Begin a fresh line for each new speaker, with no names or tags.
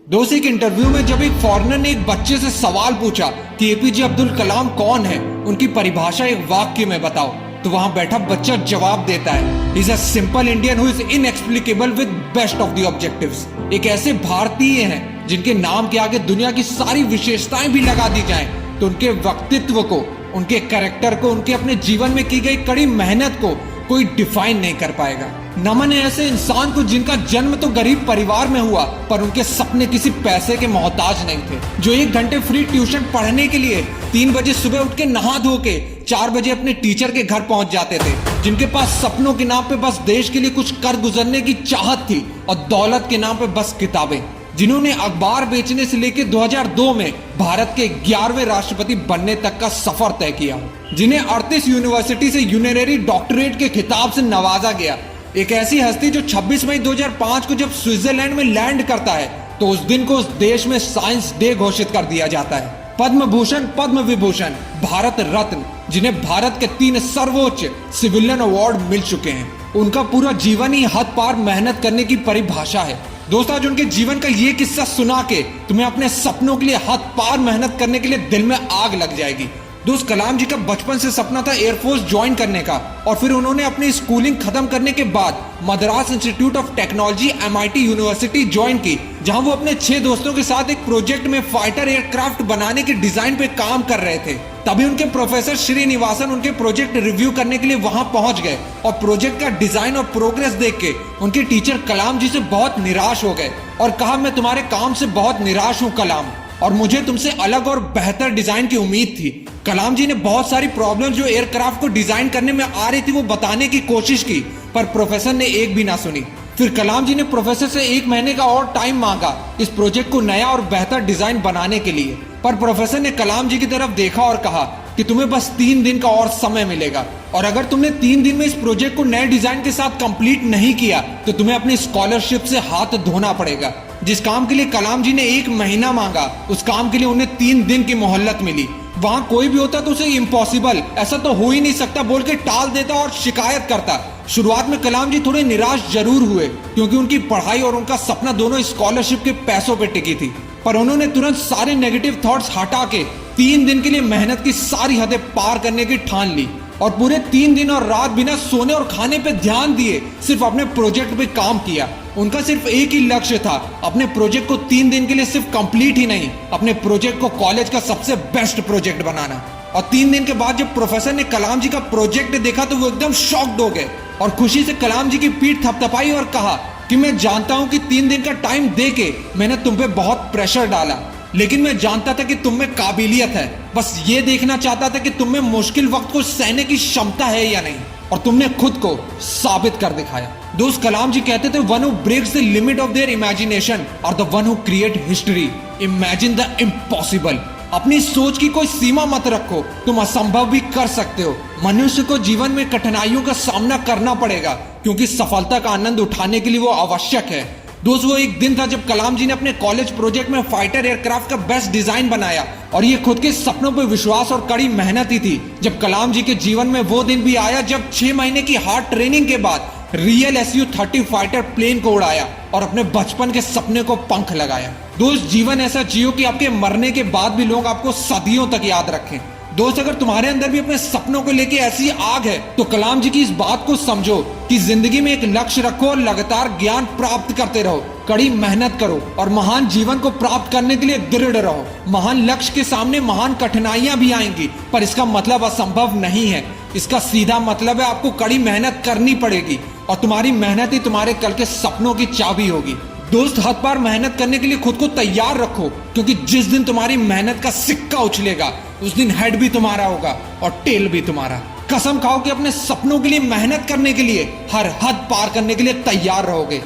दोस्त एक इंटरव्यू में जब एक फॉरेनर ने एक बच्चे से सवाल पूछा कि एपीजे अब्दुल कलाम कौन है, उनकी परिभाषा एक वाक्य में बताओ, तो वहां बैठा बच्चा जवाब देता है, is a simple Indian who is inexplicable with best of the objectives. एक ऐसे भारतीय हैं जिनके नाम के आगे दुनिया की सारी विशेषताएं भी लगा दी जाएं, तो उनके व्यक्तित्व को, उनके कैरेक्टर को, उनके अपने जीवन में की गई कड़ी मेहनत को कोई डिफाइन नहीं कर पाएगा। नमन है ऐसे इंसान को जिनका जन्म तो गरीब परिवार में हुआ, पर उनके सपने किसी पैसे के मोहताज नहीं थे, जो 1 घंटे फ्री ट्यूशन पढ़ने के लिए 3 बजे सुबह उठ के नहा धो के 4 बजे अपने टीचर के घर पहुंच जाते थे, जिनके पास सपनों के नाम पे बस देश के लिए कुछ कर गुजरने की चाहत थी और दौलत के नाम पे बस किताबें, जिन्होंने अखबार बेचने से लेकर 2002 में भारत के 11वें राष्ट्रपति बनने तक का सफर तय किया, जिन्हें 38 यूनिवर्सिटी से यूनररी डॉक्टरेट के खिताब से नवाजा गया। एक ऐसी हस्ती जो 26 मई 2005 को जब स्विट्जरलैंड में लैंड करता है, तो उस दिन को उस देश में साइंस डे घोषित कर दिया जाता है। पद्म भूषण, पद्म विभूषण, भारत रत्न, जिन्हें भारत के 3 सर्वोच्च सिविलियन अवार्ड मिल चुके हैं। उनका पूरा जीवन ही हद पार मेहनत करने की परिभाषा है। दोस्तों, आज उनके जीवन का ये किस्सा सुना के तुम्हें अपने सपनों के लिए हद पार मेहनत करने के लिए दिल में आग लग जाएगी। दोस्त, कलाम जी का बचपन से सपना था एयरफोर्स ज्वाइन करने का, और फिर उन्होंने अपनी स्कूलिंग खत्म करने के बाद Madras institute of technology MIT university join की, जहां वो अपने 6 दोस्तों के साथ एक प्रोजेक्ट में फाइटर एयरक्राफ्ट बनाने के डिजाइन पे काम कर रहे थे। तभी उनके प्रोफेसर श्रीनिवासन उनके प्रोजेक्ट रिव्यू करने के लिए वहां पहुंच गए, और प्रोजेक्ट का डिजाइन और प्रोग्रेस देख के उनके टीचर कलाम जी से बहुत निराश हो गए और कहा, मैं तुम्हारे काम से बहुत निराश हूं कलाम, और मुझे तुमसे अलग और बेहतर डिजाइन की उम्मीद थी। कलाम जी ने बहुत सारी प्रॉब्लम्स जो एयरक्राफ्ट को डिजाइन करने में आ रही थी वो बताने की कोशिश की, पर प्रोफेसर ने एक भी ना सुनी। फिर कलाम जी ने प्रोफेसर से 1 महीने का और टाइम मांगा इस प्रोजेक्ट को नया और बेहतर डिजाइन बनाने के लिए, पर प्रोफेसर ने कलाम जी की तरफ देखा और कहा कि तुम्हें बस 3 दिन का और समय मिलेगा, और अगर तुमने 3 दिन में इस प्रोजेक्ट को नए डिजाइन के साथ कंप्लीट नहीं किया तो तुम्हें अपनी स्कॉलरशिप से हाथ धोना पड़ेगा। जिस काम के लिए कलाम जी ने 1 महीना मांगा, उस काम के लिए उन्हें 3 दिन की मोहलत मिली। वहां कोई भी होता तो उसे इम्पॉसिबल, ऐसा तो हो ही नहीं सकता बोल के टाल देता और शिकायत करता। शुरुआत में कलाम जी थोड़े निराश जरूर हुए, क्योंकि उनकी पढ़ाई और उनका सपना दोनों स्कॉलरशिप के पैसों पे टिकी थी, पर उन्होंने तुरंत सारे नेगेटिव थॉट्स हटा के 3 दिन के लिए मेहनत की सारी हदें पार करने की ठान ली, और पूरे 3 दिन और रात बिना सोने और खाने पे ध्यान दिए सिर्फ अपने प्रोजेक्ट पे काम किया। उनका सिर्फ एक ही लक्ष्य था, अपने प्रोजेक्ट को 3 दिन के लिए सिर्फ कंप्लीट ही नहीं, अपने प्रोजेक्ट को कॉलेज का सबसे बेस्ट प्रोजेक्ट बनाना। और 3 दिन के बाद जब प्रोफेसर ने कलाम जी का प्रोजेक्ट देखा तो वो एकदम शॉक्ड हो गए, और खुशी से कलाम जी की पीठ थपथपाई और कहा कि मैं जानता हूं कि 3 दिन का टाइम दे के मैंने तुम पे बहुत प्रेशर डाला, लेकिन मैं जानता था कि तुम में काबिलियत है, बस ये देखना चाहता था कि तुम में मुश्किल वक्त को सहने की क्षमता है या नहीं, और तुमने खुद को साबित कर दिखाया। दोस्त, कलाम जी कहते थे, one who breaks the limit of their imagination और the one who create history. Imagine the impossible. अपनी सोच की कोई सीमा मत रखो, तुम असंभव भी कर सकते हो। मनुष्य को जीवन में कठिनाइयों का सामना करना पड़ेगा, क्योंकि सफलता का आनंद उठाने के लिए वो आवश्यक है। दोस्त, वो एक दिन था जब कलाम जी ने अपने कॉलेज प्रोजेक्ट में फाइटर एयरक्राफ्ट का बेस्ट डिजाइन बनाया, और ये खुद के सपनों पर विश्वास और कड़ी मेहनत ही थी। जब कलाम जी के जीवन में वो दिन भी आया जब 6 महीने की हार्ड ट्रेनिंग के बाद रियल SU-30 फाइटर प्लेन को उड़ाया और अपने बचपन के सपने को पंख लगाया। दोस्त, जीवन ऐसा जियो कि आपके मरने के बाद भी लोग आपको सदियों तक याद रखें। दोस्त, अगर तुम्हारे अंदर भी अपने सपनों को लेके ऐसी आग है तो कलाम जी की इस बात को समझो कि जिंदगी में एक लक्ष्य रखो और लगातार ज्ञान प्राप्त करते रहो, कड़ी मेहनत करो और महान जीवन को प्राप्त करने के लिए दृढ़ रहो। महान लक्ष्य के सामने महान कठिनाइयां भी आएंगी, पर इसका मतलब असंभव नहीं है। इसका सीधा मतलब है आपको कड़ी मेहनत करनी पड़ेगी, और तुम्हारी मेहनत ही तुम्हारे कल के सपनों की चाबी होगी। दोस्त, हद पार मेहनत करने के लिए खुद को तैयार रखो, क्योंकि जिस दिन तुम्हारी मेहनत का सिक्का उछलेगा उस दिन हेड भी तुम्हारा होगा और टेल भी तुम्हारा। कसम खाओ कि अपने सपनों के लिए मेहनत करने के लिए हर हद पार करने के लिए तैयार रहोगे।